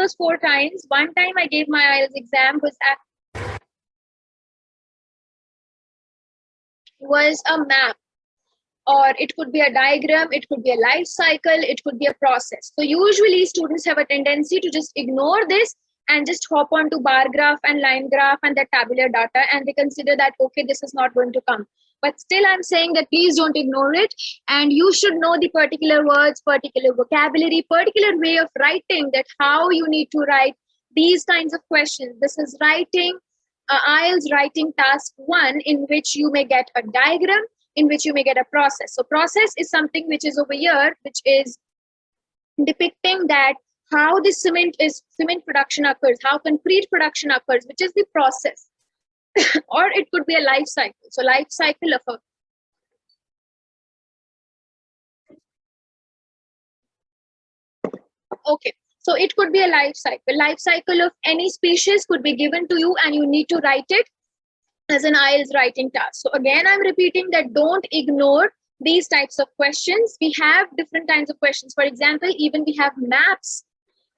those 4 times. One time I gave my IELTS exam was a map, or it could be a diagram, it could be a life cycle, it could be a process. So usually students have a tendency to just ignore this and just hop on to bar graph and line graph and the tabular data, and they consider that, okay, this is not going to come. But still, I'm saying that please don't ignore it, and you should know the particular words, particular vocabulary, particular way of writing, that how you need to write these kinds of questions. This is writing, IELTS writing task 1, in which you may get a diagram, in which you may get a process. So process is something which is over here, which is depicting that how the cement production occurs, how concrete production occurs, which is the process. Or it could be a life cycle. So life cycle of okay. So it could be a life cycle. Life cycle of any species could be given to you, and you need to write it as an IELTS writing task. So again, I'm repeating that don't ignore these types of questions. We have different kinds of questions. For example, even we have maps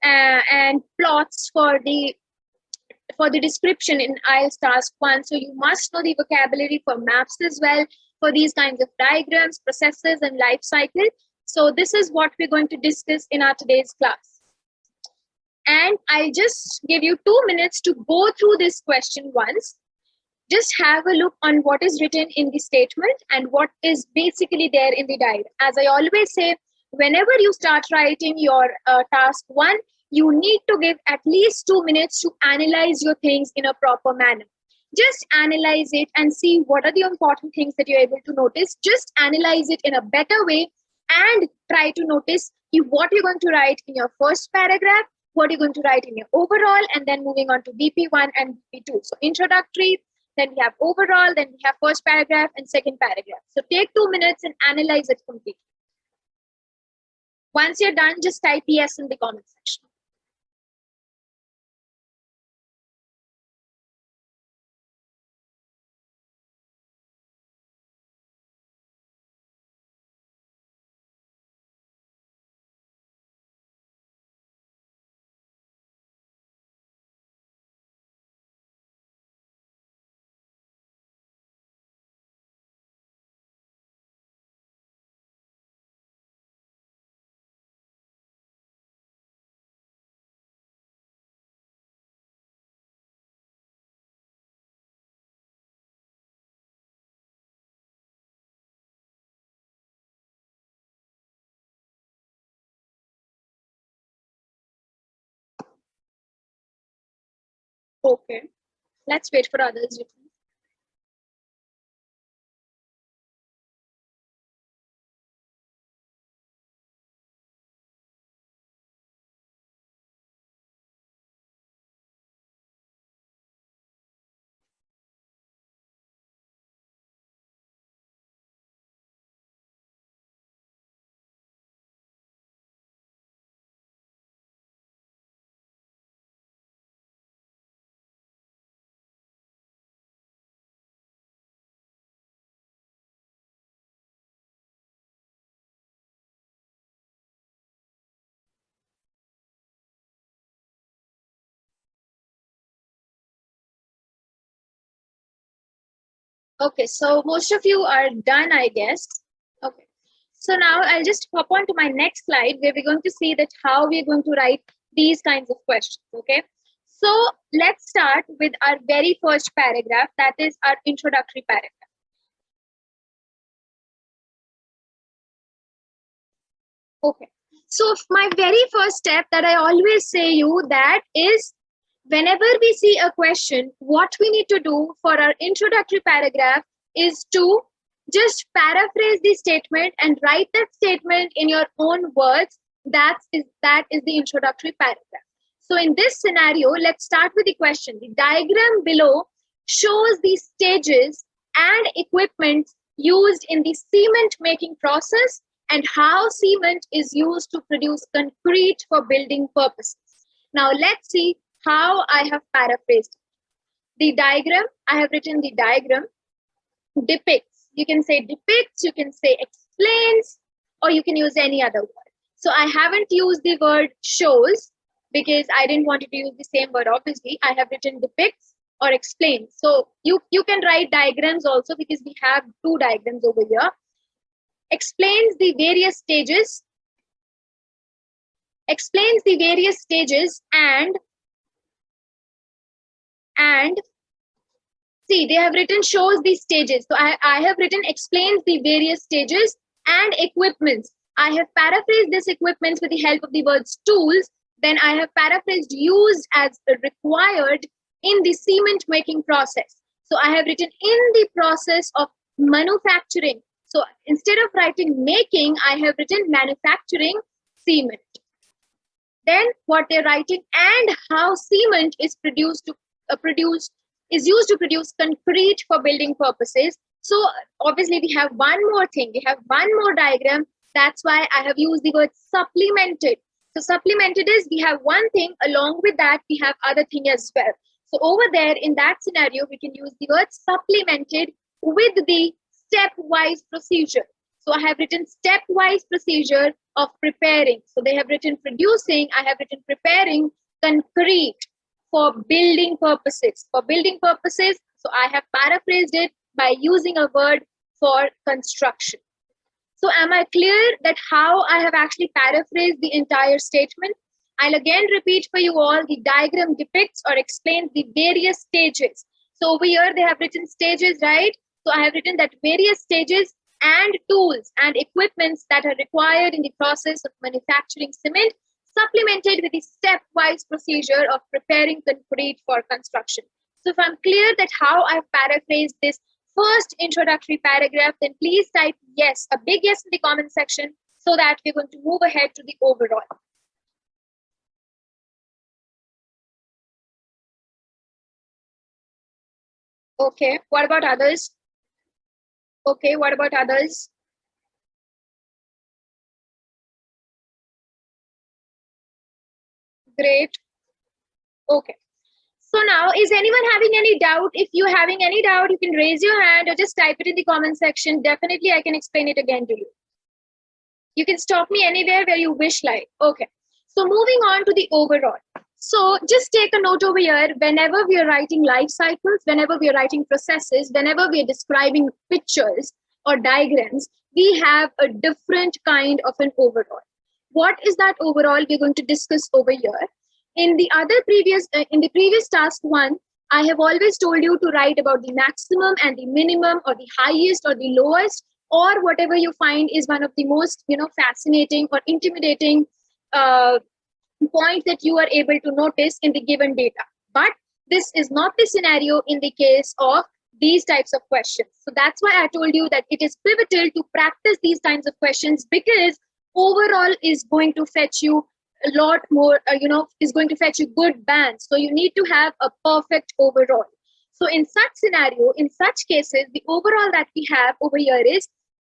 and plots for the description in IELTS task 1. So you must know the vocabulary for maps as well, for these kinds of diagrams, processes, and life cycle. So this is what we're going to discuss in our today's class. And I'll just give you 2 minutes to go through this question once. Just have a look on what is written in the statement and what is basically there in the diagram. As I always say, whenever you start writing your task 1, you need to give at least 2 minutes to analyze your things in a proper manner. Just analyze it and see what are the important things that you're able to notice. Just analyze it in a better way and try to notice what you're going to write in your first paragraph, what you're going to write in your overall, and then moving on to BP1 and BP2. So introductory, then we have overall, then we have first paragraph and second paragraph. So take 2 minutes and analyze it completely. Once you're done, just type yes in the comment section. Okay, let's wait for others. Okay, so most of you are done, I guess. Okay, so now I'll just hop on to my next slide where we're going to see that how we're going to write these kinds of questions. Okay, so let's start with our very first paragraph, that is our introductory paragraph. Okay, so my very first step that I always say you that is, whenever we see a question, what we need to do for our introductory paragraph is to just paraphrase the statement and write that statement in your own words. That is the introductory paragraph. So in this scenario, let's start with the question. The diagram below shows the stages and equipment used in the cement making process and how cement is used to produce concrete for building purposes. Now let's see how I have paraphrased. The diagram, I have written the diagram, depicts. You can say depicts, you can say explains, or you can use any other word. So I haven't used the word shows, because I didn't want to use the same word. Obviously, I have written depicts or explains. So you can write diagrams also, because we have two diagrams over here. Explains the various stages. Explains the various stages and see, they have written shows the stages. So I have written explains the various stages and equipments. I have paraphrased this equipments with the help of the words tools. Then I have paraphrased used as required in the cement making process. So I have written in the process of manufacturing. So instead of writing making, I have written manufacturing cement. Then what they're writing and how cement is produced is used to produce concrete for building purposes. So obviously we have one more thing. We have one more diagram. That's why I have used the word supplemented. So supplemented is we have one thing, along with that we have other thing as well. So over there in that scenario, we can use the word supplemented with the stepwise procedure. So I have written stepwise procedure of preparing. So they have written producing, I have written preparing concrete for building purposes. For building purposes, so I have paraphrased it by using a word for construction. So am I clear that how I have actually paraphrased the entire statement? I'll again repeat for you all. The diagram depicts or explains the various stages. So over here they have written stages, right? So I have written that various stages and tools and equipments that are required in the process of manufacturing cement, supplemented with the stepwise procedure of preparing concrete for construction. So if I'm clear that how I've paraphrased this first introductory paragraph, then please type yes, a big yes in the comment section, so that we're going to move ahead to the overall. Okay, what about others? Okay, what about others? Great. Okay. So now, is anyone having any doubt? If you're having any doubt, you can raise your hand or just type it in the comment section. Definitely, I can explain it again to you. You can stop me anywhere where you wish like. Okay. So moving on to the overall. So just take a note over here. Whenever we are writing life cycles, whenever we are writing processes, whenever we are describing pictures or diagrams, we have a different kind of an overall. What is that overall we're going to discuss over here? In the previous task one, I have always told you to write about the maximum and the minimum, or the highest or the lowest, or whatever you find is one of the most fascinating or intimidating points that you are able to notice in the given data. But this is not the scenario in the case of these types of questions. So that's why I told you that it is pivotal to practice these kinds of questions, because overall is going to fetch you a lot more, is going to fetch you good bands. So you need to have a perfect overall. So in such scenario, in such cases, the overall that we have over here is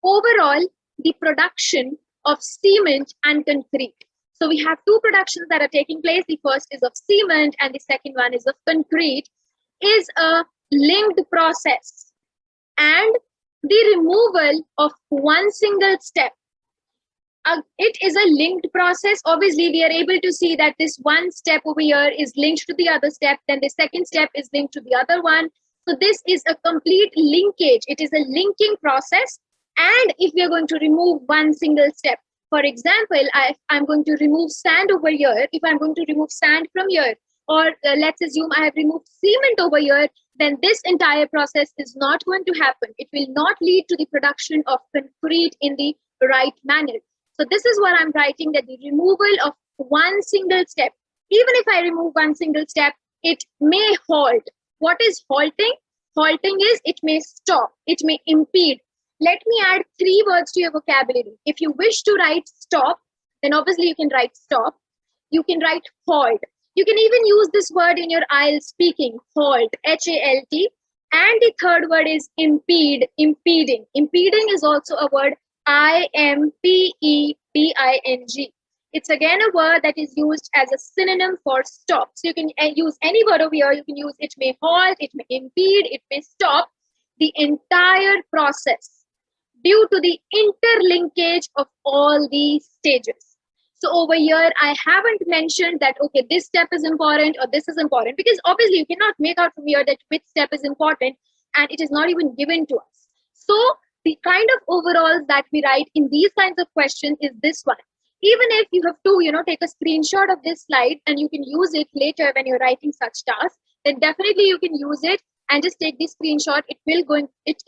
overall the production of cement and concrete. So we have two productions that are taking place. The first is of cement and the second one is of concrete, is a linked process, and the removal of one single step. It is a linked process. Obviously, we are able to see that this one step over here is linked to the other step, then the second step is linked to the other one. So this is a complete linkage. It is a linking process. And if we are going to remove one single step, for example, I'm going to remove sand over here. If I'm going to remove sand from here, or let's assume I have removed cement over here, then this entire process is not going to happen. It will not lead to the production of concrete in the right manner. So this is what I'm writing, that the removal of one single step, even if I remove one single step, it may halt. What is halting? Halting is it may stop, it may impede. Let me add 3 words to your vocabulary. If you wish to write stop, then obviously you can write stop. You can write halt. You can even use this word in your IELTS speaking, halt, H-A-L-T. And the third word is impede, impeding. Impeding is also a word, I-M-P-E-D-I-N-G. It's again a word that is used as a synonym for stop. So you can use any word over here. You can use it may halt, it may impede, it may stop the entire process due to the interlinkage of all these stages. So over here, I haven't mentioned that, okay, this step is important or this is important, because obviously you cannot make out from here that which step is important, and it is not even given to us. So the kind of overalls that we write in these kinds of questions is this one. Even if you have to, take a screenshot of this slide and you can use it later when you're writing such tasks, then definitely you can use it and just take the screenshot. It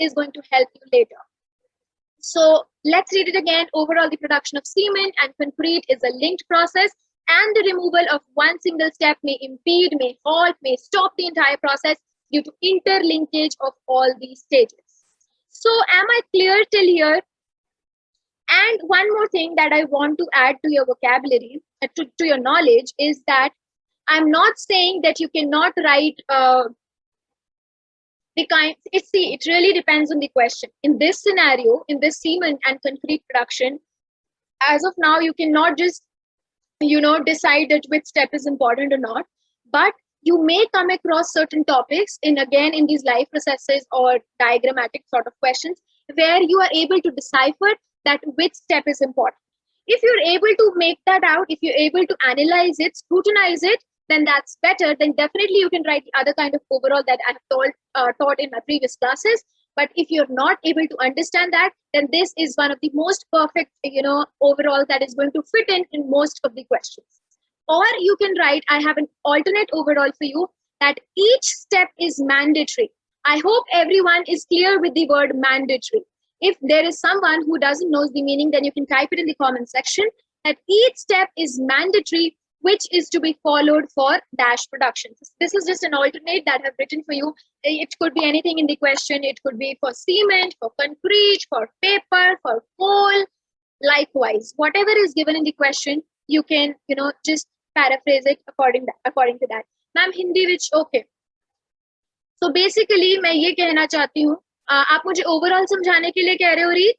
is going to help you later. So let's read it again. Overall, the production of cement and concrete is a linked process, and the removal of one single step may impede, may halt, may stop the entire process due to interlinkage of all these stages. So am I clear till here? And one more thing that I want to add to your vocabulary, to your knowledge, is that I'm not saying that you cannot write it really depends on the question. In this scenario, in this cement and concrete production, as of now, you cannot just decide that which step is important or not, but you may come across certain topics in these life processes or diagrammatic sort of questions where you are able to decipher that which step is important. If you're able to make that out, if you're able to analyze it, scrutinize it, then that's better. Then definitely you can write the other kind of overall that I have taught in my previous classes. But if you're not able to understand that, then this is one of the most perfect, overall that is going to fit in most of the questions. Or you can write, I have an alternate overall for you, that each step is mandatory. I hope everyone is clear with the word mandatory. If there is someone who doesn't know the meaning, then you can type it in the comment section, that each step is mandatory, which is to be followed for dash production. This is just an alternate that I've written for you. It could be anything in the question. It could be for cement, for concrete, for paper, for coal. Likewise, whatever is given in the question, you can, just paraphrase it according to that. Ma'am, Hindi which okay. So basically, मैं ये कहना चाहती हूँ, आप मुझे overall समझाने के लिए कह रहे हो रीत?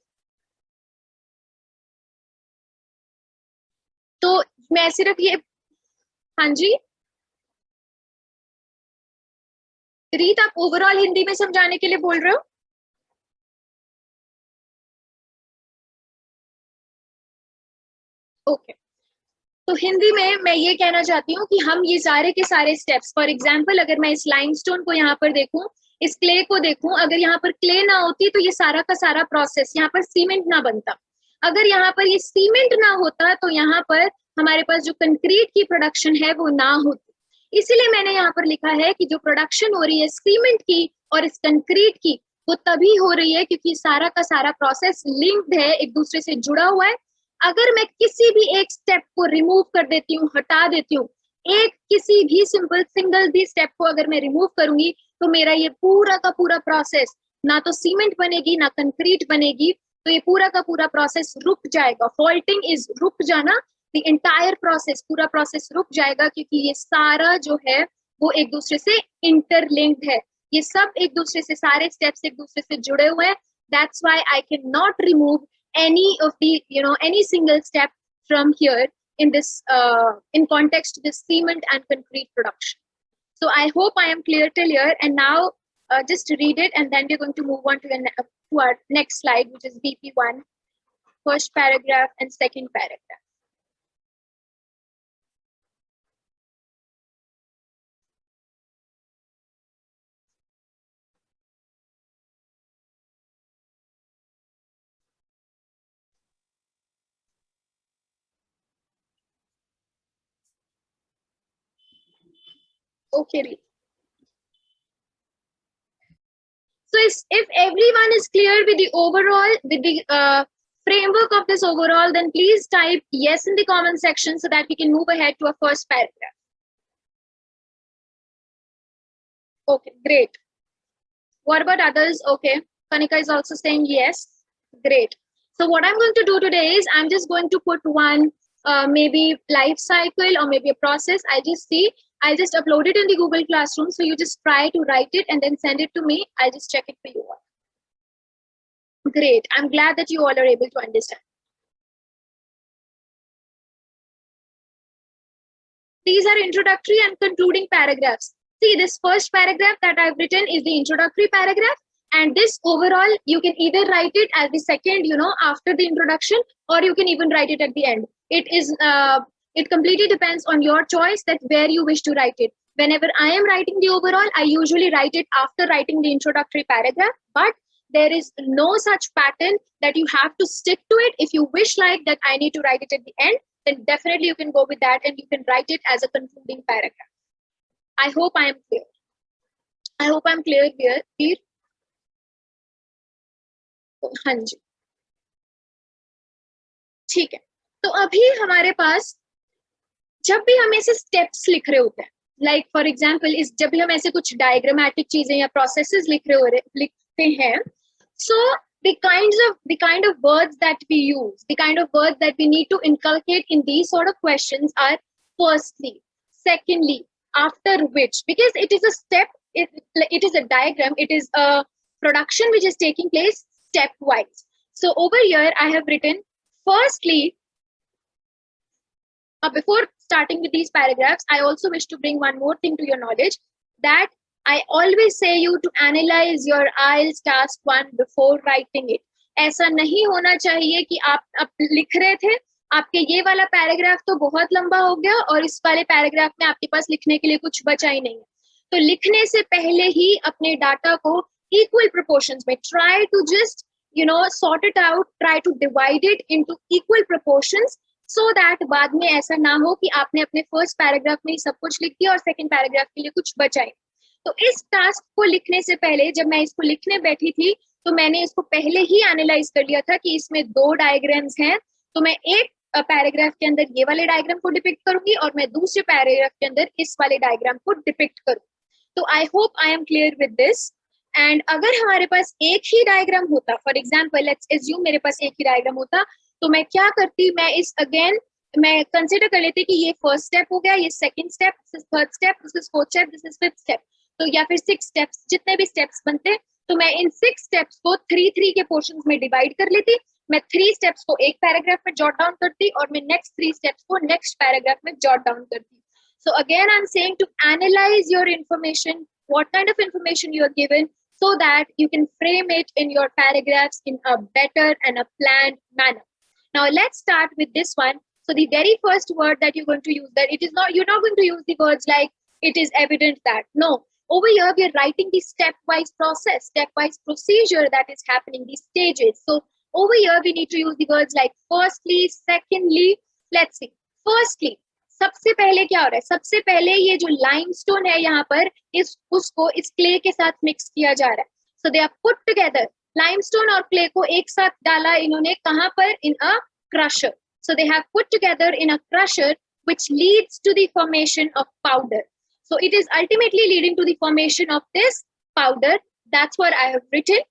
तो मैं सिर्फ ये, हाँ जी रीत, आप ओवरऑल हिंदी में समझाने के लिए बोल रहे हो? ओके, तो हिंदी में मैं ये कहना चाहती हूँ कि हम ये सारे के सारे स्टेप्स, फॉर एग्जांपल अगर मैं इस लाइमस्टोन को यहाँ पर देखूं, इस क्ले को देखूं, अगर यहाँ पर क्ले ना होती तो ये सारा का सारा प्रोसेस, यहाँ पर सीमेंट ना बनता। अगर यहाँ पर ये सीमेंट ना होता तो यहाँ पर हमारे पास जो कंक्रीट की प्रोडक्शन है वो ना होती। इसीलिए मैंने यहाँ पर लिखा है कि जो प्रोडक्शन हो रही है सीमेंट की और इस कंक्रीट की, वो तभी हो रही है क्योंकि सारा का सारा प्रोसेस लिंक्ड है, एक दूसरे से जुड़ा हुआ है। अगर मैं किसी भी एक स्टेप को रिमूव कर देती हूँ, हटा देती हूँ, एक किसी भी सिंगल भी स्टेप को अगर मैं रिमूव करूंगी, तो मेरा ये पूरा का पूरा प्रोसेस, ना तो सीमेंट बनेगी ना कंक्रीट बनेगी, तो ये पूरा का पूरा प्रोसेस रुक जाएगा। फॉल्टिंग इज रुक जाना, द एंटायर प्रोसेस, पूरा प्रोसेस रुक जाएगा, क्योंकि ये सारा जो है वो एक दूसरे से इंटरलिंक्ड है। ये सब एक दूसरे से, सारे स्टेप्स एक दूसरे से जुड़े हुए हैं। That's why I can not remove any of the any single step from here in this in context to this cement and concrete production. So I hope I am clear till here, and now just read it, and then we're going to move on to our next slide, which is BP1, first paragraph and second paragraph. Okay, read. So if everyone is clear with the overall, with the framework of this overall, then please type yes in the comment section so that we can move ahead to our first paragraph. Okay, great. What about others? Okay, Kanika is also saying yes. Great. So what I'm going to do today is I'm just going to put one maybe life cycle or maybe a process. I'll just upload it in the Google Classroom. So you just try to write it and then send it to me. I'll just check it for you all. Great. I'm glad that you all are able to understand. These are introductory and concluding paragraphs. See, this first paragraph that I've written is the introductory paragraph. And this overall, you can either write it as the second, after the introduction, or you can even write it at the end. It completely depends on your choice that where you wish to write it. Whenever I am writing the overall, I usually write it after writing the introductory paragraph, but there is no such pattern that you have to stick to it. If you wish like that I need to write it at the end, then definitely you can go with that and you can write it as a concluding paragraph. I hope I am clear. I hope I'm clear here. हाँ जी, ठीक है. तो अभी हमारे पास जब भी हम ऐसे स्टेप्स लिख रहे होते हैं, लाइक फॉर एग्जांपल इस जब भी हम ऐसे कुछ डायग्रामेटिक चीजें या प्रोसेसेस लिखते हैं, सो the kind of words that we use, the kind of words that we need to inculcate in these sort of questions are firstly, secondly, after which, because it is a step, it is a diagram, it is a production which is taking place stepwise. So over here I have written firstly. Before starting with these paragraphs, I also wish to bring one more thing to your knowledge, that I always say you to analyze your IELTS task 1 before writing it. ऐसा नहीं होना चाहिए कि आप लिख रहे थे, आपके ये वाला पैराग्राफ तो बहुत लंबा हो गया और इस वाले पैराग्राफ में आपके पास लिखने के लिए कुछ बचा ही नहीं है. तो लिखने से पहले ही अपने डाटा को इक्वल प्रोपोर्शंस में try to just sort it out, try to divide it into equal proportions, so that बाद में ऐसा ना हो कि आपने अपने फर्स्ट पैराग्राफ में ही सब कुछ लिख दिया और सेकंड पैराग्राफ के लिए कुछ बचाए. तो इस टास्क को लिखने से पहले जब मैं इसको लिखने बैठी थी तो मैंने इसको पहले ही एनालाइज कर लिया था कि इसमें 2 डायग्राम्स हैं, तो मैं एक पैराग्राफ के अंदर ये वाले डायग्राम को डिपिक्ट करूंगी और मैं दूसरे पैराग्राफ के अंदर इस वाले डायग्राम को डिपिक्ट करूंगी. तो I hope I am clear with this. And अगर हमारे पास एक ही डायग्राम होता, फॉर एग्जाम्पल लेट्स एज्यूम मेरे पास एक ही डायग्राम होता, तो मैं क्या करती, मैं कंसिडर कर लेती कि ये फर्स्ट स्टेप हो गया, ये second step, this is third step, this is fourth step, this is fifth step, तो या फिर 6 स्टेप्स, जितने भी स्टेप्स बनते, तो मैं इन 6 स्टेप्स को 3 के पोर्शंस में डिवाइड कर लेती. मैं 3 स्टेप्स को एक पैराग्राफ में जॉट डाउन करती और मैं नेक्स्ट 3 स्टेप्स को नेक्स्ट पैराग्राफ में जॉट डाउन करती. So again, I'm saying to analyze your information, what kind of information you are given, so that you can frame it in your paragraphs in a better and a planned manner. Now let's start with this one. So the very first word that you're going to use, that you're not going to use the words like it is evident that. No, over here we are writing the stepwise process, stepwise procedure that is happening, these stages. So over here we need to use the words like firstly, secondly. Let's see. Firstly, सबसे पहले क्या हो रहा है, सबसे पहले ये जो लाइमस्टोन है यहाँ पर उसको इस क्ले के साथ मिक्स किया जा रहा है. So they are put together, limestone और क्ले को एक साथ डाला इन्होंने कहाँ पर, in a crusher. So they have put together in a crusher which leads to the formation of powder. So it is ultimately leading to the formation of this powder. That's what I have written.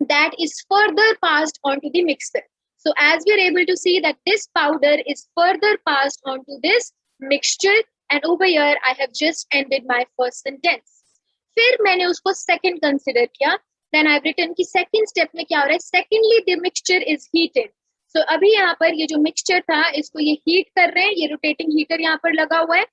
That is further passed on to the mixer. So as we are able to see that this powder is further passed on to this mixture, and over here I have just ended my first sentence. फिर मैंने उसको second consider किया. Then I have written कि second step में क्या हो रहा है. Secondly, the mixture is heated. So अभी यहाँ पर ये जो mixture था इसको ये heat कर रहे हैं, ये rotating heater यहाँ पर लगा हुआ है,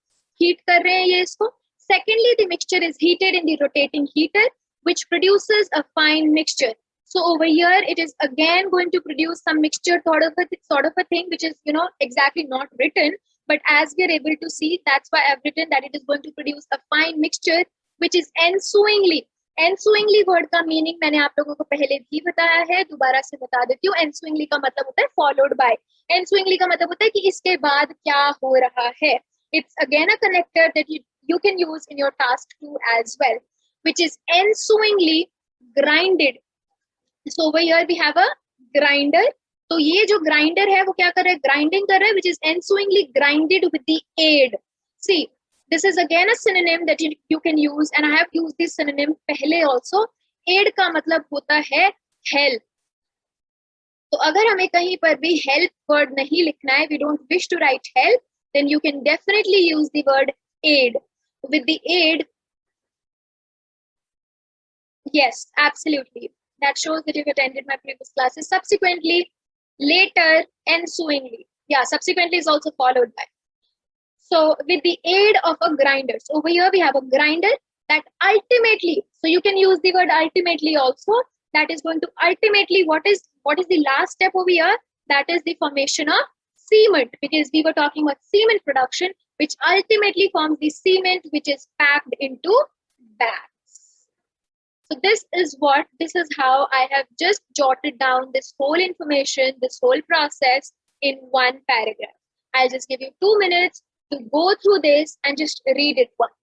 heat कर रहे हैं ये इसको. Secondly, the mixture is heated in the rotating heater, which produces a fine mixture. So over here, it is again going to produce some mixture sort of a thing, which is, exactly not written. But as we are able to see, that's why I've written that it is going to produce a fine mixture, which is ensuingly. Ensuingly word का meaning मैंने आप लोगों को पहले भी बताया है, दोबारा से बता देती हूँ. Ensuingly का मतलब होता है followed by. Ensuingly का मतलब होता है कि इसके बाद क्या हो रहा है. It's again a connector that you can use in your task 2 as well, which is ensuingly grinded. So over here we have a grinder. तो ये जो grinder है वो क्या कर रहा है, grinding कर रहा है, which is ensuingly grinded with the aid. See, this is again a synonym that you can use, and I have used this synonym पहले also. Aid का मतलब होता है help. तो अगर हमें कहीं पर भी help word नहीं लिखना है, we don't wish to write help, then you can definitely use the word aid. With the aid, yes, absolutely. That shows that you've attended my previous classes. Subsequently, later, ensuingly. Yeah, subsequently is also followed by. So with the aid of a grinder. So over here we have a grinder that ultimately, so you can use the word ultimately also. That is going to ultimately, what is the last step over here? That is the formation of cement, because we were talking about cement production, which ultimately forms the cement which is packed into bags. So this is how I have just jotted down this whole information, this whole process in one paragraph. I'll just give you 2 minutes to go through this and just read it once.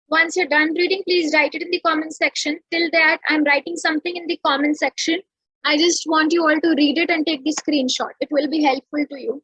Once you're done reading, please write it in the comment section. Till that, I'm writing something in the comment section. I just want you all to read it and take the screenshot. It will be helpful to you.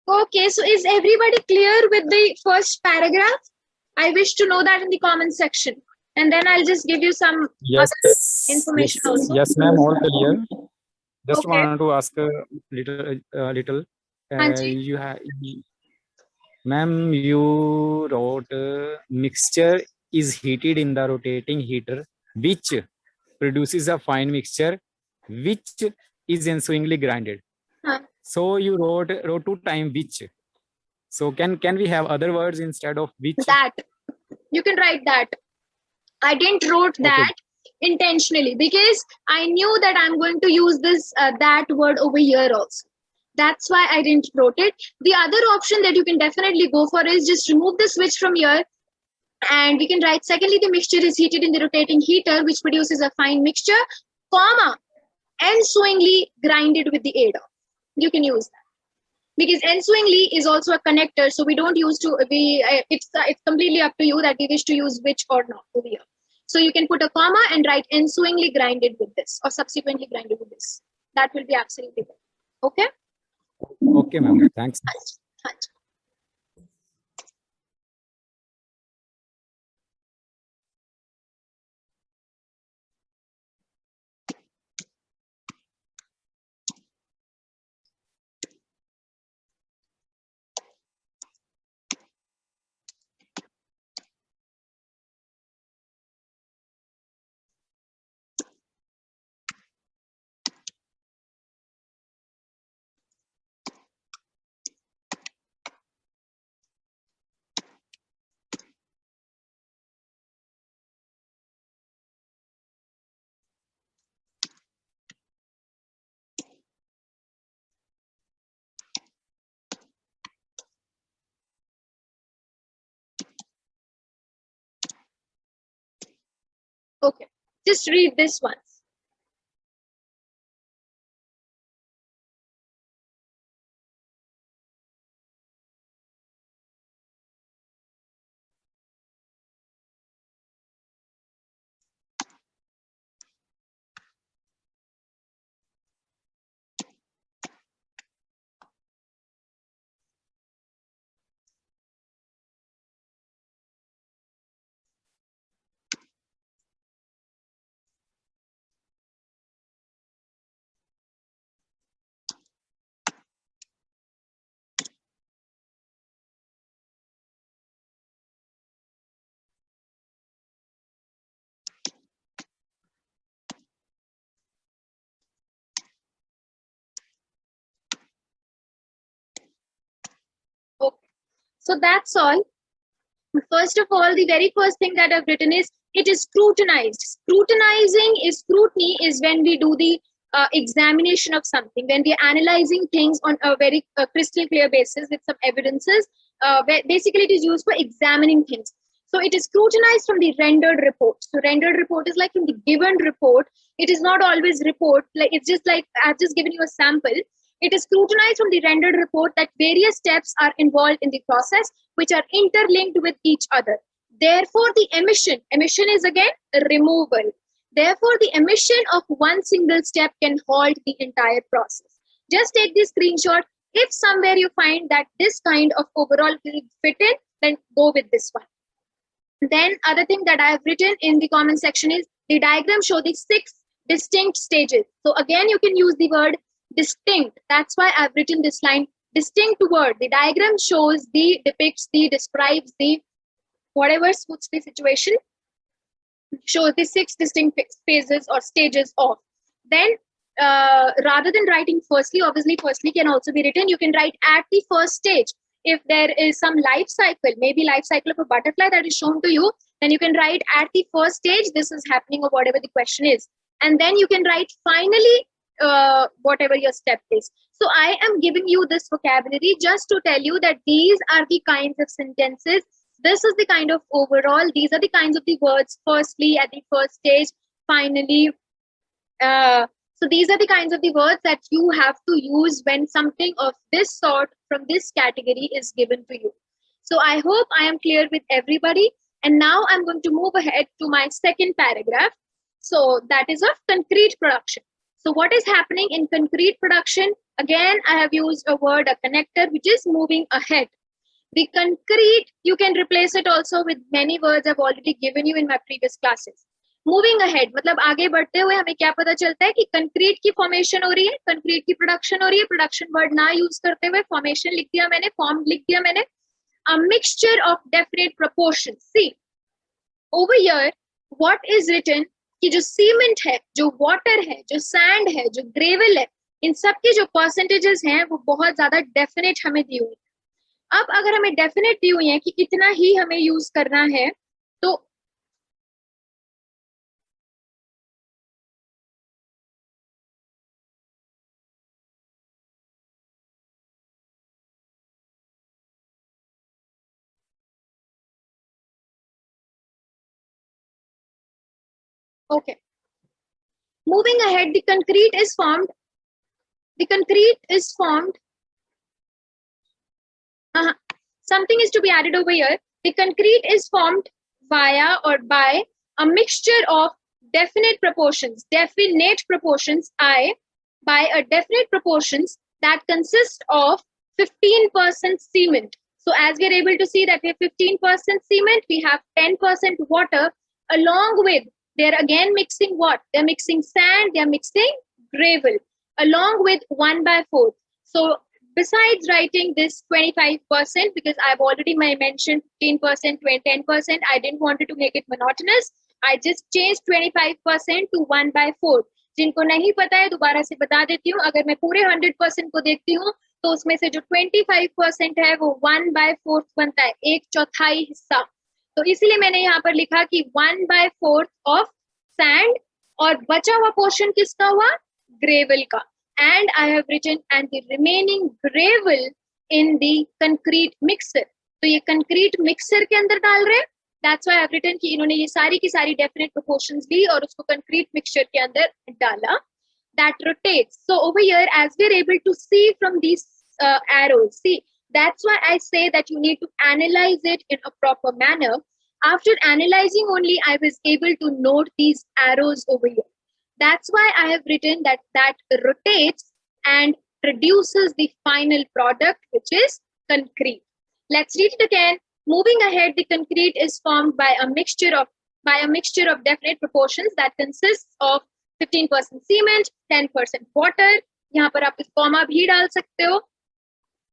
Okay, so is everybody clear with the first paragraph? I wish to know that in the comment section. And then I'll just give you some other information also. Yes, ma'am, all clear. Just Okay. want to ask a little. You have, ma'am, you wrote mixture is heated in the rotating heater, which produces a fine mixture, which is ensuingly grinded. So you wrote 2 times which. So can we have other words instead of which? That you can write that. I didn't wrote that intentionally because I knew that I'm going to use this that word over here also. That's why I didn't wrote it. The other option that you can definitely go for is just remove the switch from here, and we can write secondly the mixture is heated in the rotating heater which produces a fine mixture, comma, ensuingly grinded with the aid of. You can use that because ensuingly is also a connector, so we don't use to be. It's completely up to you that we wish to use which or not over here. So you can put a comma and write ensuingly grinded with this or subsequently grinded with this. That will be absolutely good. Okay. Okay, ma'am. Thanks. Okay. Just read this once. So that's all. First of all, the very first thing that I've written is it is scrutinized. Scrutiny is when we do the examination of something, when we are analyzing things on a very crystal clear basis with some evidences. Basically, it is used for examining things. So it is scrutinized from the rendered report. So rendered report is like in the given report. It is not always report. Like it's just like I've just given you a sample. It is scrutinized from the rendered report that various steps are involved in the process which are interlinked with each other. Therefore, the emission is again removal. Therefore, the emission of one single step can halt the entire process. Just take this screenshot. If somewhere you find that this kind of overall will fit in, then go with this one. Then other thing that I have written in the comment section is the diagram show the 6 distinct stages. So again, you can use the word distinct. That's why I've written this line, distinct word. The diagram shows the, depicts the, describes the, whatever suits the situation, shows the 6 distinct phases or stages of. Then rather than writing firstly, obviously firstly can also be written, you can write at the first stage. If there is some life cycle, maybe life cycle of a butterfly that is shown to you, then you can write at the first stage, this is happening or whatever the question is. And then you can write finally, whatever your step is. So I am giving you this vocabulary just to tell you that these are the kinds of sentences. This is the kind of overall, these are the kinds of the words, firstly, at the first stage, finally. So these are the kinds of the words that you have to use when something of this sort from this category is given to you. So I hope I am clear with everybody. And now I'm going to move ahead to my second paragraph. So that is of concrete production. So what is happening in concrete production? Again, I have used a word, a connector, which is moving ahead. The concrete, you can replace it also with many words I've already given you in my previous classes. Moving ahead, मतलब आगे बढ़ते हुए हमें क्या पता चलता है कि कंक्रीट की फॉर्मेशन हो रही है, कंक्रीट की प्रोडक्शन हो रही है, प्रोडक्शन वर्ड ना यूज करते हुए फॉर्मेशन लिख दिया मैंने, फॉर्म लिख दिया मैंने. A mixture of definite proportions. See, over here, what is written कि जो सीमेंट है, जो वाटर है, जो सैंड है, जो ग्रेवल है, इन सब के जो परसेंटेजेस हैं वो बहुत ज्यादा डेफिनेट हमें दी हुई है. अब अगर हमें डेफिनेट दी हुई है कि इतना ही हमें यूज करना है, तो okay. Moving ahead, the concrete is formed. The concrete is formed. Something is to be added over here. The concrete is formed via or by a mixture of definite proportions, I, by a definite proportions that consist of 15% cement. So as we are able to see that we have 15% cement, we have 10% water, along with, they're again mixing what? They're mixing sand, they're mixing gravel, along with 1/4. So besides writing this 25%, because I've already mentioned 15%, 10%, I didn't want to make it monotonous. I just changed 25% to 1/4. जिनको नहीं पता है दोबारा से बता देती हूँ. अगर मैं पूरे 100% को देखती हूँ तो उसमें से जो 25% है वो 1/4 बनता है, 1/4 हिस्सा. तो इसीलिए मैंने यहाँ पर लिखा कि 1/4 ऑफ सैंड, और बचा हुआ पोर्शन किसका हुआ? ग्रेवल का. And I have written and the remaining gravel in the concrete mixer. तो ये concrete mixer के अंदर डाल रहे हैं. That's why I have written कि इन्होंने ये सारी की सारी definite proportions ली और उसको concrete mixture के अंदर डाला. That rotates. So over here, as we are able to see from these arrows, see, that's why I say that you need to analyze it in a proper manner. After analyzing only, I was able to note these arrows over here. That's why I have written that rotates and produces the final product, which is concrete. Let's read it again. Moving ahead, the concrete is formed by a mixture of definite proportions that consists of 15% cement, 10% water. यहाँ पर आप comma भी डाल सकते हो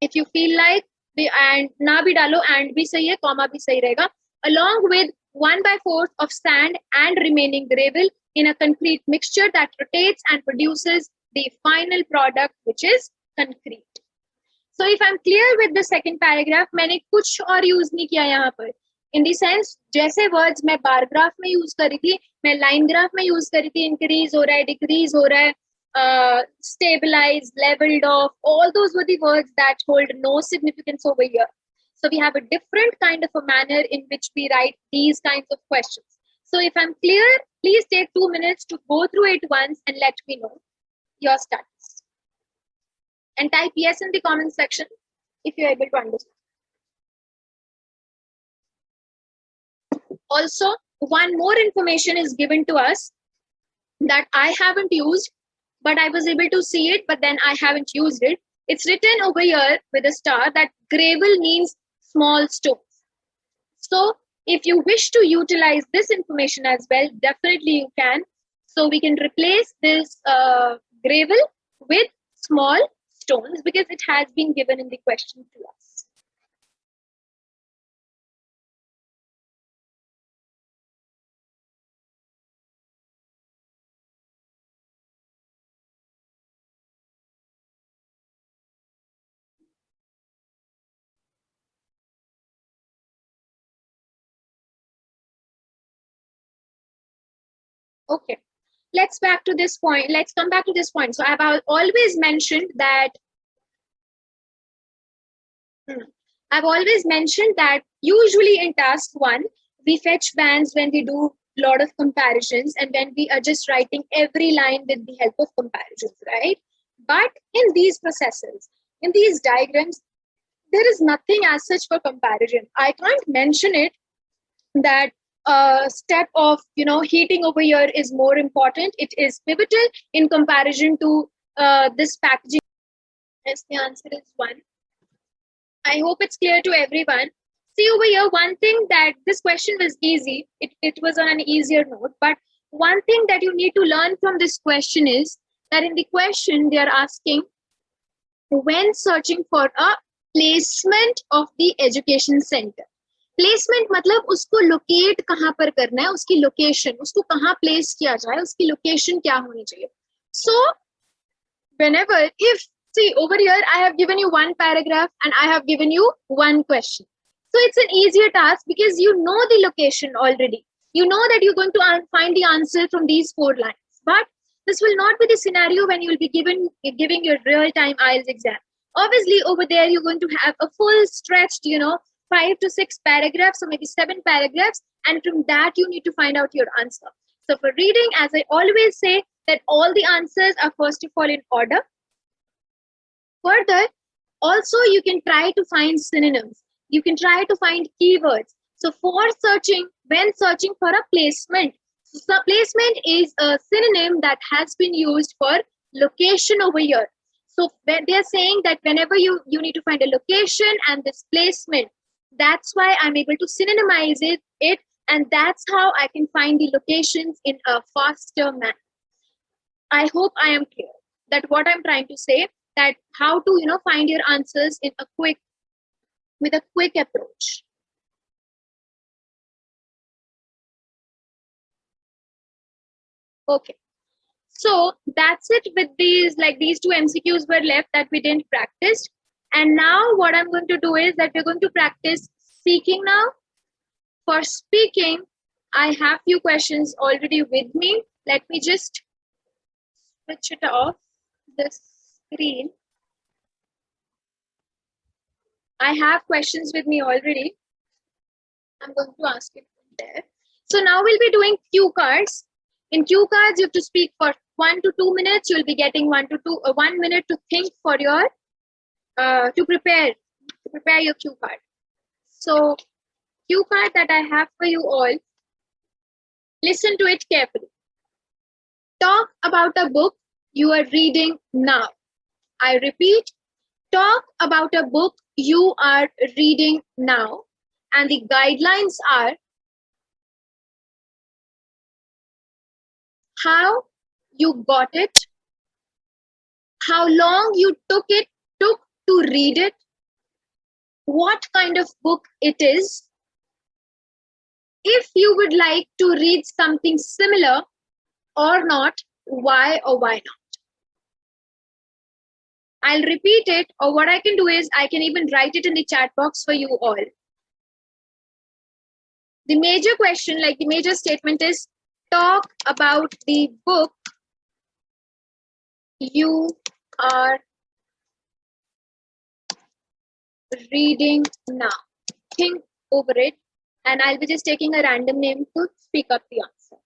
if you feel like. And ना भी डालो, and भी सही है, कॉमा भी सही रहेगा. Along with 1/4 of sand and remaining gravel in a concrete mixture that rotates and produces the final product, which is concrete. So if I'm clear with the second paragraph, मैंने कुछ और use नहीं किया यहाँ पर. In the sense, जैसे words मैं bar graph में use करी थी, मैं line graph में use करी थी, increase हो रहा है, decrease हो रहा है, stabilize, leveled off, all those were the words that hold no significance over here. So we have a different kind of a manner in which we write these kinds of questions. So if I'm clear, please take 2 minutes to go through it once and let me know your studies. And type yes in the comment section if you're able to understand. Also, one more information is given to us that I haven't used, but I was able to see it, but then I haven't used it. It's written over here with a star that gravel means small stones. So if you wish to utilize this information as well, definitely you can. So we can replace this gravel with small stones because it has been given in the question to us. Okay, let's back to this point. Let's come back to this point. So I've always mentioned that usually in task 1, we fetch bands when we do a lot of comparisons and when we are just writing every line with the help of comparisons, right? But in these processes, in these diagrams, there is nothing as such for comparison. I can't mention it that step of heating over here is more important. It is pivotal in comparison to this packaging. Yes, the answer is 1. I hope it's clear to everyone. See over here, one thing that this question was easy. It was on an easier note. But one thing that you need to learn from this question is that in the question, they are asking, when searching for a placement of the education center. Placement मतलब उसको locate कहाँ पर करना है, उसकी location, उसको कहाँ place किया जाए, उसकी location क्या होनी चाहिए. So, whenever, see over here, I have given you one paragraph and I have given you one question. So it's an easier task because you know the location already. You know that you're going to find the answer from these 4 lines. But this will not be the scenario when you will be giving your real-time IELTS exam. Obviously, over there, you're going to have a full stretched, 5 to 6 paragraphs or maybe 7 paragraphs. And from that, you need to find out your answer. So for reading, as I always say, that all the answers are first of all in order. Further, also you can try to find synonyms. You can try to find keywords. So when searching for a placement, so placement is a synonym that has been used for location over here. So they're saying that whenever you need to find a location and this placement, that's why I'm able to synonymize it, and that's how I can find the locations in a faster manner. I hope I am clear that what I'm trying to say, that how to find your answers in with a quick approach. Okay, so that's it with these 2 MCQs were left that we didn't practice. And now what I'm going to do is that we're going to practice speaking now. For speaking, I have few questions already with me. Let me just switch it off the screen. I have questions with me already. I'm going to ask it from there. So now we'll be doing cue cards. In cue cards, you have to speak for 1 to 2 minutes. You'll be getting 1 minute to think for your to prepare your cue card. So cue card that I have for you all. Listen to it carefully. Talk about a book you are reading now. I repeat, talk about a book you are reading now. And the guidelines are how you got it, how long you took to read it, what kind of book it is, if you would like to read something similar or not, why or why not. I'll repeat it, or what I can do is I can even write it in the chat box for you all. The major question, like the major statement is, talk about the book you are reading now. Think over it, and I'll be just taking a random name to speak up the answer.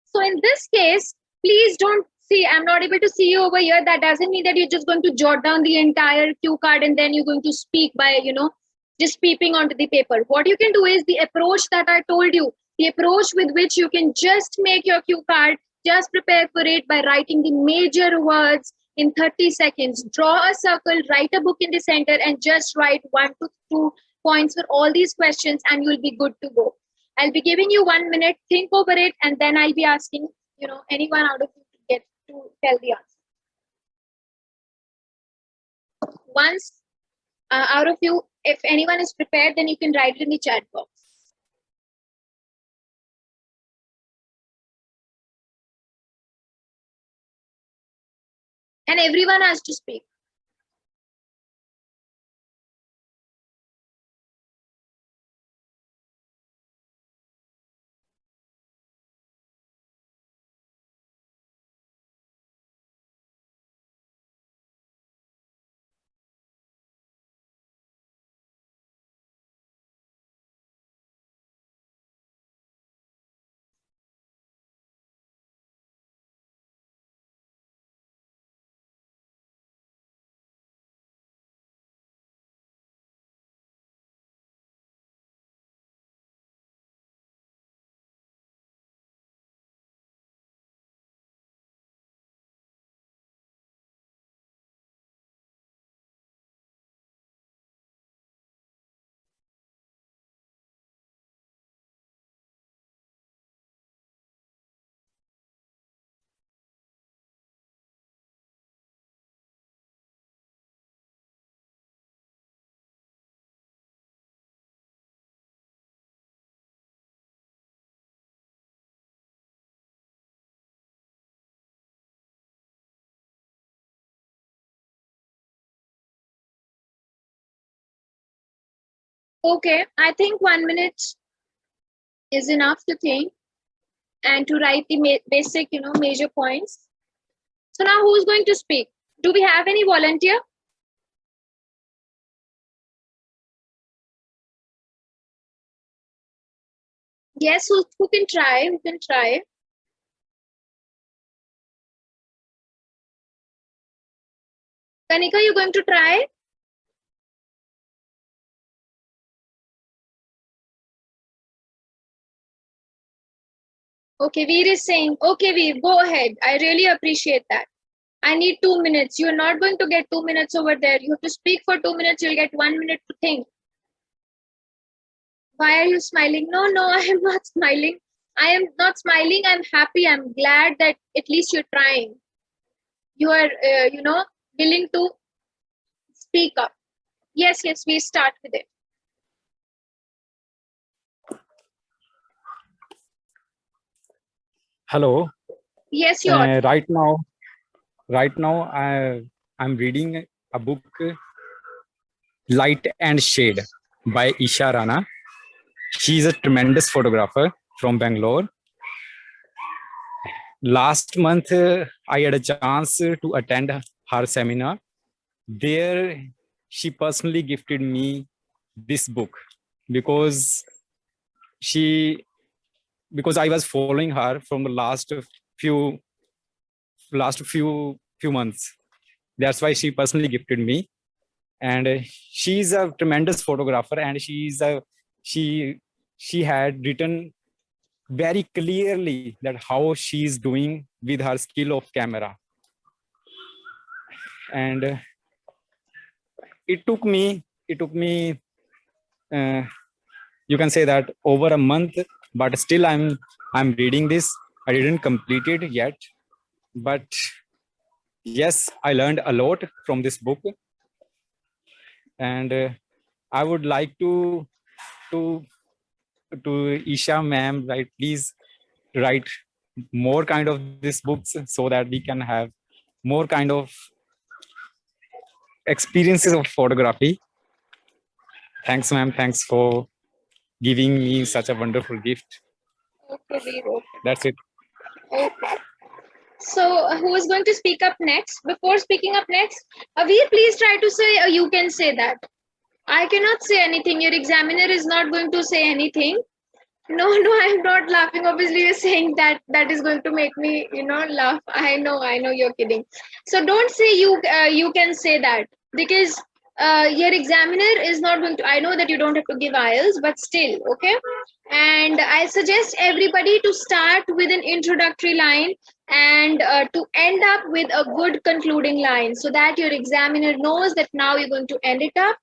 So in this case, please don't see, I'm not able to see you over here. That doesn't mean that you're just going to jot down the entire cue card and then you're going to speak by, just peeping onto the paper. What you can do is the approach that I told you, the approach with which you can just make your cue card, just prepare for it by writing the major words in 30 seconds. Draw a circle, write a book in the center, and just write 1 to 2 points for all these questions, and you'll be good to go. I'll be giving you 1 minute, think over it, and then I'll be asking, anyone out of you to get to tell the answer. Once out of you, if anyone is prepared, then you can write it in the chat box. And everyone has to speak. Okay, I think 1 minute is enough to think and to write the basic, major points. So now who's going to speak? Do we have any volunteer? Yes, who can try? Who can try? Kanika, you going to try? Okay, Veer is saying, okay, Veer, go ahead. I really appreciate that. I need 2 minutes. You're not going to get 2 minutes over there. You have to speak for 2 minutes. You'll get 1 minute to think. Why are you smiling? No, I am not smiling. I am not smiling. I'm happy. I'm glad that at least you're trying. You are, willing to speak up. Yes, we start with it. Hello. Yes, you are. Right now, I'm reading a book, Light and Shade by Isha Rana. She's a tremendous photographer from Bangalore. Last month, I had a chance to attend her seminar. There, she personally gifted me this book because I was following her from the last few months. That's why she personally gifted me. and she's a tremendous photographer, and she had written very clearly that how she's doing with her skill of camera. And it took me you can say that over a month, but still I'm reading this. I didn't complete it yet, but yes, I learned a lot from this book. And I would like to Isha ma'am, right, please write more kind of these books so that we can have more kind of experiences of photography. Thanks, ma'am. Thanks for giving me such a wonderful gift. Okay, Veer. That's it. Okay. So, who is going to speak up next? Before speaking up next, Veer, please try to say, or you can say that. I cannot say anything. Your examiner is not going to say anything. No, I'm not laughing. Obviously, you're saying that is going to make me, laugh. I know you're kidding. So don't say you can say that, because your examiner is not going to. I know that you don't have to give IELTS, but still, okay. And I suggest everybody to start with an introductory line and to end up with a good concluding line, so that your examiner knows that now you're going to end it up.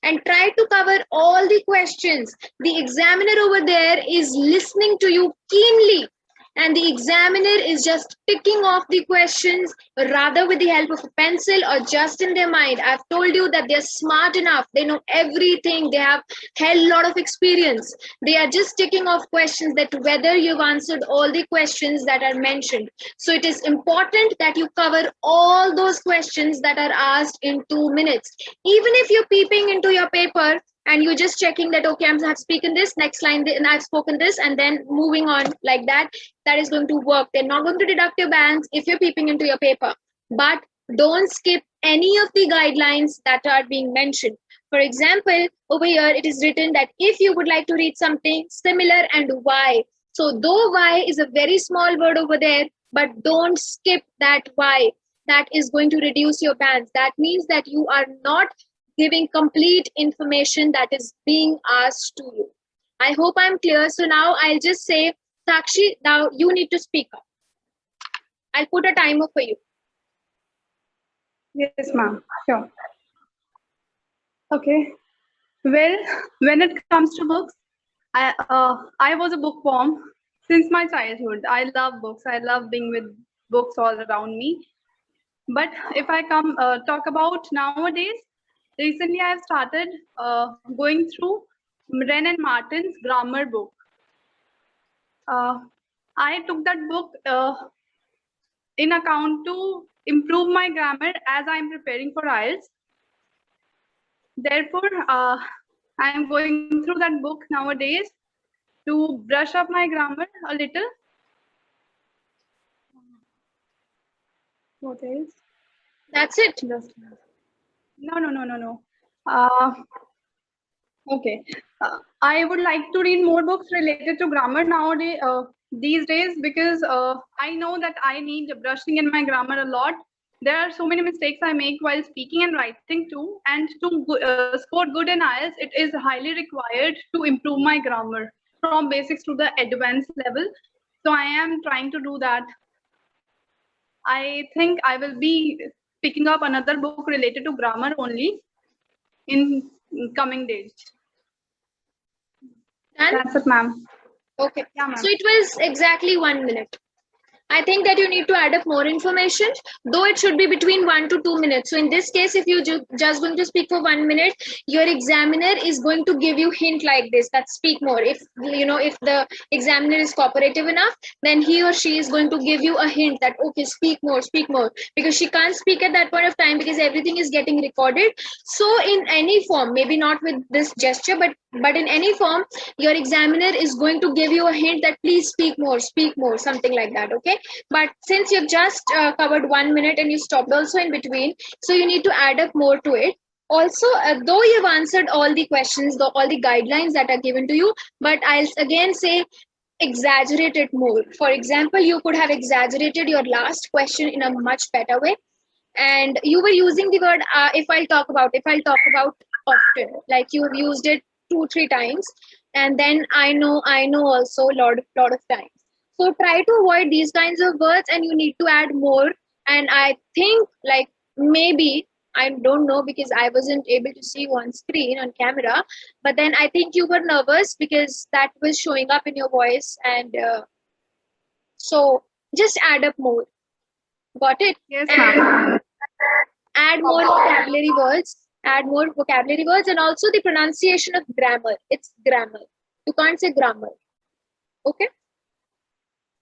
And try to cover all the questions. The examiner over there is listening to you keenly, and the examiner is just ticking off the questions, rather with the help of a pencil or just in their mind. I've told you that they're smart enough. They know everything. They have hell lot of experience. They are just ticking off questions, that whether you've answered all the questions that are mentioned. So it is important that you cover all those questions that are asked in 2 minutes. Even if you're peeping into your paper and you're just checking that, okay, I've spoken this, next line, and I've spoken this, and then moving on like that, that is going to work. They're not going to deduct your bands if you're peeping into your paper. But don't skip any of the guidelines that are being mentioned. For example, over here, it is written that if you would like to read something similar and why. So though why is a very small word over there, but don't skip that why. That is going to reduce your bands. That means that you are not giving complete information that is being asked to you. I hope I'm clear. So now I'll just say, Sakshi, now you need to speak up. I'll put a timer for you. Yes, ma'am. Sure. Okay. Well, when it comes to books, I was a bookworm since my childhood. I love books. I love being with books all around me. But if I talk about nowadays, recently I have started going through Wren and Martin's grammar book. I took that book in account to improve my grammar as I am preparing for IELTS. Therefore, I am going through that book nowadays to brush up my grammar a little. What else? That's it. No. Okay. I would like to read more books related to grammar nowadays, these days, because I know that I need brushing in my grammar a lot. There are so many mistakes I make while speaking and writing too. And to score good in IELTS, it is highly required to improve my grammar from basics to the advanced level. So I am trying to do that. I think I will be picking up another book related to grammar only in coming days. And that's it, ma'am. Okay. Yeah, ma'am. So it was exactly 1 minute. I think that you need to add up more information, though it should be between 1 to 2 minutes. So in this case, if you just going to speak for 1 minute, your examiner is going to give you hint like this, that speak more. If if the examiner is cooperative enough, then he or she is going to give you a hint that, okay, speak more, because she can't speak at that point of time because everything is getting recorded. So in any form, maybe not with this gesture, but in any form, your examiner is going to give you a hint that please speak more, something like that. Okay. But since you've just covered 1 minute and you stopped also in between, so you need to add up more to it. Also, though you've answered all the questions, all the guidelines that are given to you, but I'll again say, exaggerate it more. For example, you could have exaggerated your last question in a much better way. and you were using the word if I'll talk about often, like you have used it 2-3 times, and then I know also lot of times. So try to avoid these kinds of words, and you need to add more. And I think, like, maybe, I don't know because I wasn't able to see you on screen on camera, but then I think you were nervous because that was showing up in your voice, and so just add up more. Got it? Yes, And ma'am. add more vocabulary words. Add more vocabulary words, and also the pronunciation of grammar. It's grammar. You can't say grammar. Okay.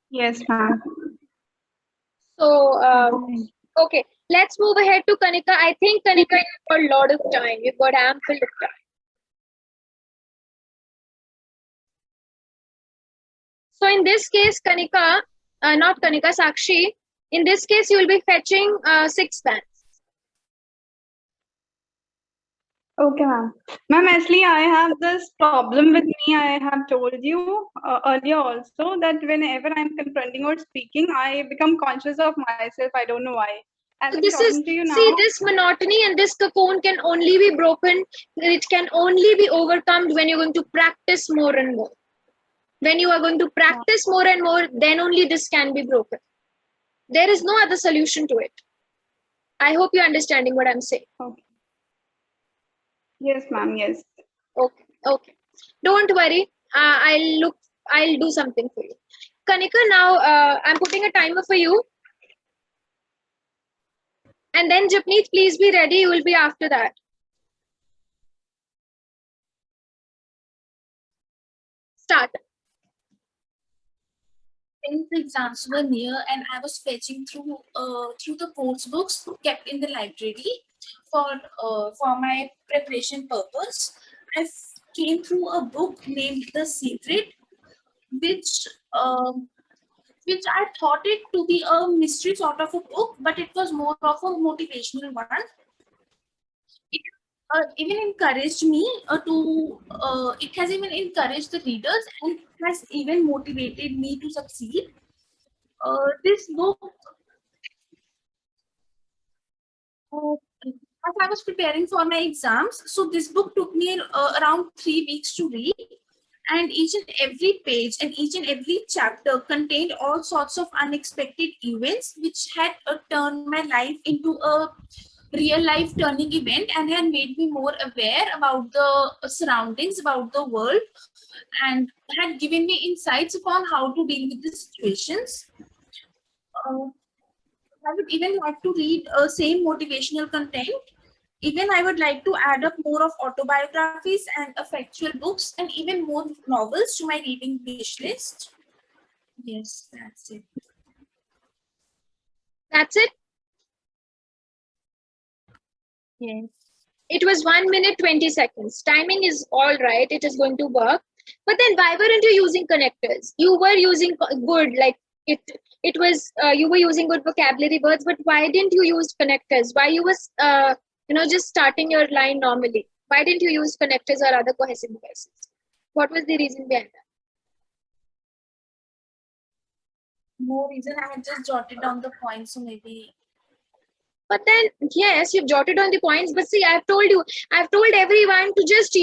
Yes, ma'am. So okay, let's move ahead to Kanika. I think Kanika, you've got a lot of time. You've got ample of time. So in this case, Kanika, not Kanika, Sakshi. In this case, you will be fetching 6 bands. Okay, ma'am. Ma'am, actually, I have this problem with me. I have told you earlier also that whenever I'm confronting or speaking, I become conscious of myself. I don't know why. As So I'm this is, talking to you now, see, this monotony and this cocoon can only be broken. It can only be overcome when you're going to practice more and more. When you are going to practice more and more, then only this can be broken. There is no other solution to it. I hope you're understanding what I'm saying. okay. Yes, ma'am. Yes. Okay. Don't worry. I'll do something for you. Kanika, now I'm putting a timer for you. And then Japneet, please be ready. You will be after that. Start. Since the exams were near and I was fetching through the course books kept in the library for my preparation purpose, I came through a book named The Secret, which I thought it to be a mystery sort of a book, but it was more of a motivational one. It even encouraged me it has even encouraged the readers and has even motivated me to succeed. This book, as I was preparing for my exams, so this book took me around 3 weeks to read, and each and every page and each and every chapter contained all sorts of unexpected events which had turned my life into a real life turning event and had made me more aware about the surroundings, about the world, and had given me insights upon how to deal with the situations. I would even like to read same motivational content. Even I would like to add up more of autobiographies and factual books and even more novels to my reading wish list. Yes, that's it. That's it? Yes. It was 1 minute 20 seconds. Timing is all right. It is going to work. But then why weren't you using connectors? You were using good, like it was you were using good vocabulary words, but why didn't you use connectors? Why you was just starting your line normally? Why didn't you use connectors or other cohesive devices? What was the reason behind that? No reason. I had just jotted down the points, so maybe. But then, yes, you've jotted on the points. But see, I've told everyone to just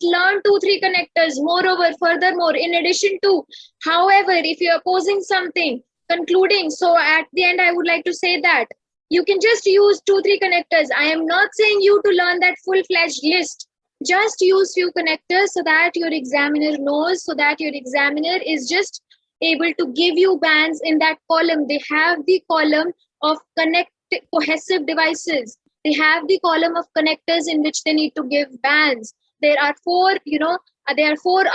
learn 2-3 connectors. Moreover, furthermore, in addition to, however, if you're posing something, concluding, so at the end, I would like to say that you can just use 2-3 connectors. I am not saying you to learn that full-fledged list. Just use few connectors so that your examiner knows, so that your examiner is just able to give you bands in that column. They have the column of cohesive devices. They have the column of connectors in which they need to give bands. There are 4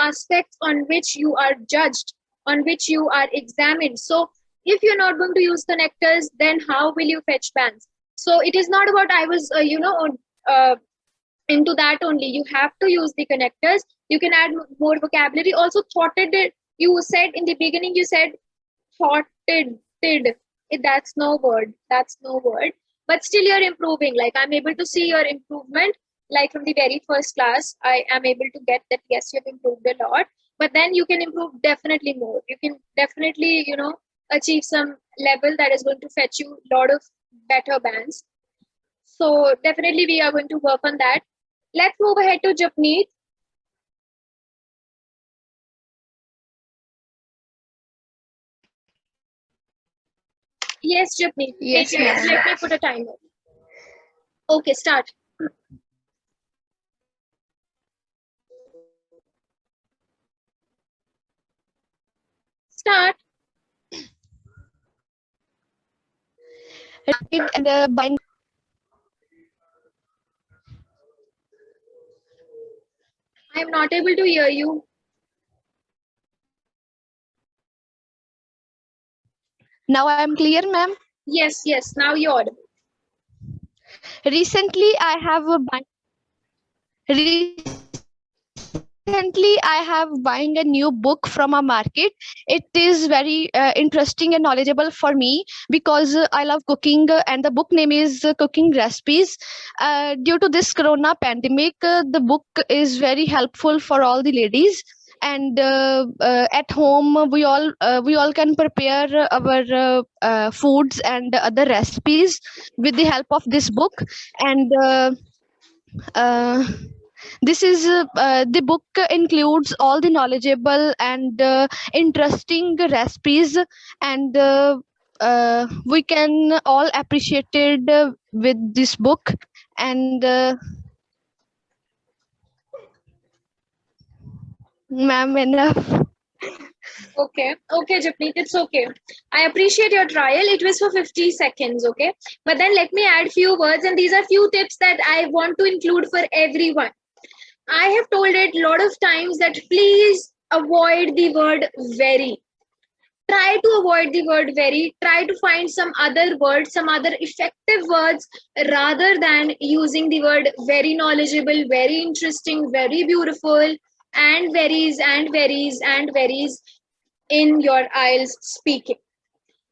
aspects on which you are judged, on which you are examined. So if you're not going to use connectors, then how will you fetch bands? So it is not about I was into that only. You have to use the connectors. You can add more vocabulary. Also, thoughted. You said in the beginning, you said thoughted. That's no word. But still, you're improving. Like, I'm able to see your improvement. Like, from the very first class, I am able to get that, yes, you've improved a lot. But then you can improve definitely more. You can definitely, achieve some level that is going to fetch you a lot of better bands. So definitely we are going to work on that. Let's move ahead to Japneet. Yes, Japneet. Yes, Take it. ma'am. Let me put a timer. Okay, start. Start. And buying. I am not able to hear you. Now I am clear, ma'am. Yes, yes. Now you're audible. Recently, I have recently I have buying a new book from a market. It is very interesting and knowledgeable for me because I love cooking, and the book name is Cooking Recipes. Due to this corona pandemic, the book is very helpful for all the ladies. And at home, we all can prepare our foods and other recipes with the help of this book. And uh, this is the book includes all the knowledgeable and interesting recipes, and we can all appreciate it with this book. And ma'am, enough. Okay, okay, Japneet, it's okay. I appreciate your trial. It was for 50 seconds, okay? But then let me add few words, and these are few tips that I want to include for everyone. I have told it a lot of times that please avoid the word very. Try to avoid the word very. Try to find some other words, some other effective words rather than using the word very knowledgeable, very interesting, very beautiful, and varies and varies and varies in your IELTS speaking.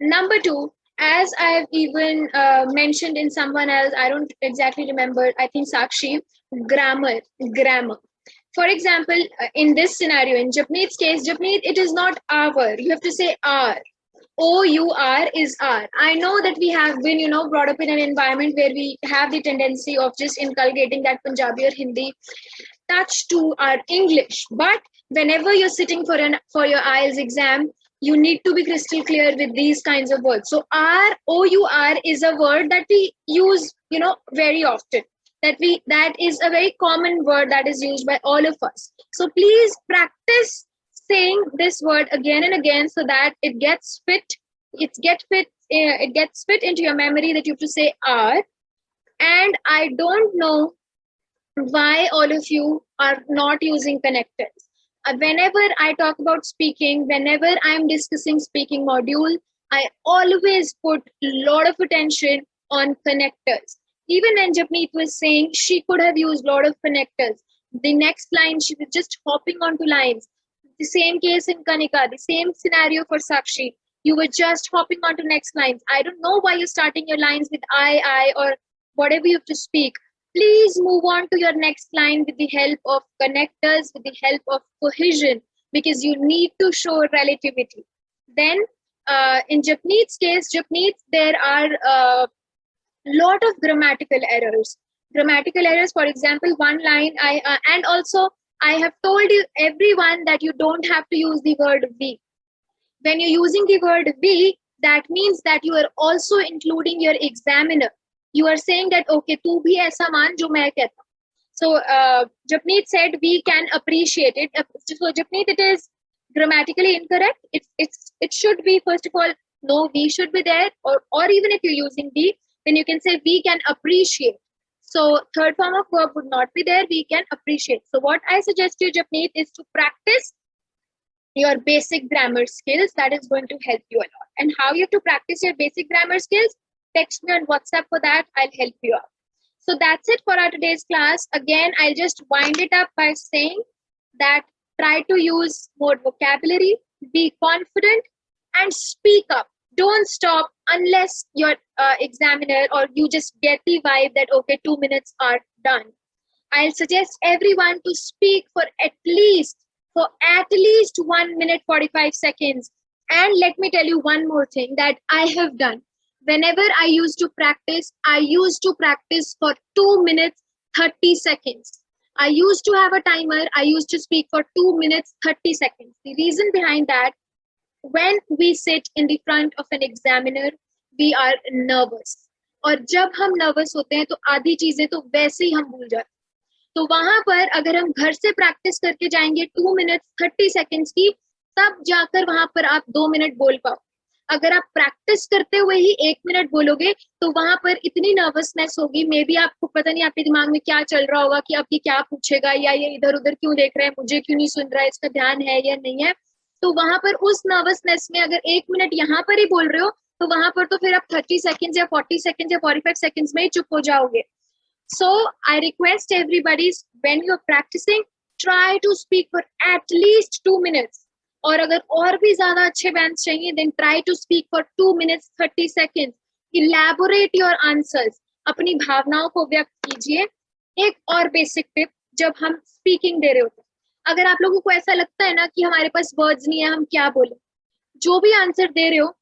Number two, as I've even mentioned in someone else, I don't exactly remember, I think Sakshi, grammar. For example, in this scenario, in Japneet's case, Japneet, it is not our. You have to say our. OUR is R. I know that we have been, brought up in an environment where we have the tendency of just inculcating that Punjabi or Hindi touch to our English. But whenever you're sitting for your IELTS exam, you need to be crystal clear with these kinds of words. So ROUR is a word that we use, very often. That is a very common word that is used by all of us. So please practice saying this word again and again so that it gets fit. It gets fit into your memory that you have to say R. And I don't know why all of you are not using connectors. Whenever I talk about speaking, whenever I'm discussing speaking module, I always put a lot of attention on connectors. Even when Japneet was saying she could have used a lot of connectors, the next line she was just hopping onto lines. The same case in Kanika, the same scenario for Sakshi. You were just hopping onto next lines. I don't know why you're starting your lines with I, or whatever you have to speak. Please move on to your next line with the help of connectors, with the help of cohesion, because you need to show relativity. Then, in Japneet's case, there are a lot of grammatical errors. Grammatical errors, for example, one line, and also I have told you everyone that you don't have to use the word we. When you're using the word we, that means that you are also including your examiner. You are saying that, okay, tu bhi aisa maan jo main kehta. So Japneet said we can appreciate it. So Japneet, it is grammatically incorrect. It should be, first of all, no, we should be there, or even if you're using we, then you can say we can appreciate. So third form of verb would not be there, we can appreciate. So what I suggest you, Japneet, is to practice your basic grammar skills. That is going to help you a lot. And how you have to practice your basic grammar skills? Text me on WhatsApp for that. I'll help you out. So that's it for our today's class. Again, I'll just wind it up by saying that try to use more vocabulary, be confident, and speak up. Don't stop unless your examiner or you just get the vibe that, okay, 2 minutes are done. I'll suggest everyone to speak for at least 1 minute 45 seconds. And let me tell you one more thing that I have done. whenever I used to practice for 2 minutes 30 seconds. I used to have a timer. I used to speak for 2 minutes 30 seconds. The reason behind that, when we sit in the front of an examiner, we are nervous. और जब हम nervous होते हैं तो आधी चीजें तो वैसे ही हम भूल जाते हैं। तो वहां पर अगर हम घर से प्रैक्टिस करके जाएंगे 2 मिनट्स 30 सेकेंड्स की, तब जाकर वहां पर आप 2 मिनट बोल पाओ। अगर आप प्रैक्टिस करते हुए ही 1 मिनट बोलोगे तो वहां पर इतनी नर्वसनेस होगी, मे बी आपको पता नहीं आपके दिमाग में क्या चल रहा होगा कि अब ये क्या पूछेगा, या ये इधर उधर क्यों देख रहा है, मुझे क्यों नहीं सुन रहा है, इसका ध्यान है या नहीं है। तो वहां पर उस नर्वसनेस में अगर 1 मिनट यहाँ पर ही बोल रहे हो तो वहां पर तो फिर आप 30 सेकेंड्स या 40 सेकेंड्स या 45 सेकेंड्स में ही चुप हो जाओगे। So I request everybody, when you are practising, try to speak for at least 2 minutes, और अगर और भी ज्यादा अच्छे बैंड्स चाहिए then try to speak for 2 minutes 30 seconds. Elaborate your answers, अपनी भावनाओं को व्यक्त कीजिए। एक और बेसिक टिप, जब हम स्पीकिंग दे रहे होते हैं, अगर आप लोगों को ऐसा लगता है ना कि हमारे पास वर्ड्स नहीं है, हम क्या बोले, जो भी आंसर दे रहे हो